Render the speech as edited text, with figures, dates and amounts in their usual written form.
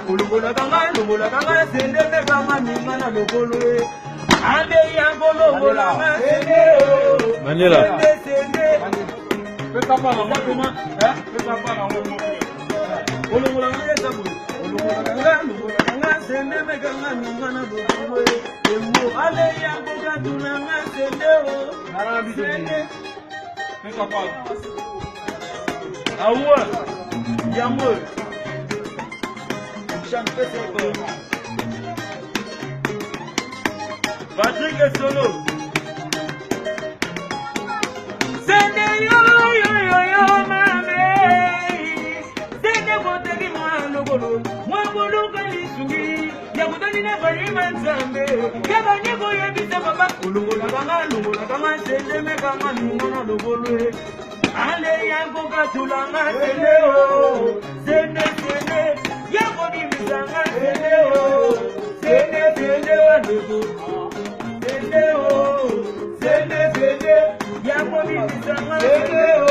Ulungola kanga sende me kanga mingana lokolo ande yango lola sende Manila sende pesa pa na ngoma pesa pa na ngoma ulungola kanga sabu ulungola kanga sende me kanga mingana lokolo emo ande yango katuna sende narabi sende pesa pa awa yambo Patrick est solo. Sende yo mame. Sende bote di mano bolo. Mwa bolo kalisungi. Ya kutani na bari manzambe. Ya bani ko ya bisa baba. Ulungola kanga sende me kanga nungona lobolo. Ale yango katulanga sende o. Sende ya body misanga sende o. Sende wandugu. Sende ya body misanga sende o.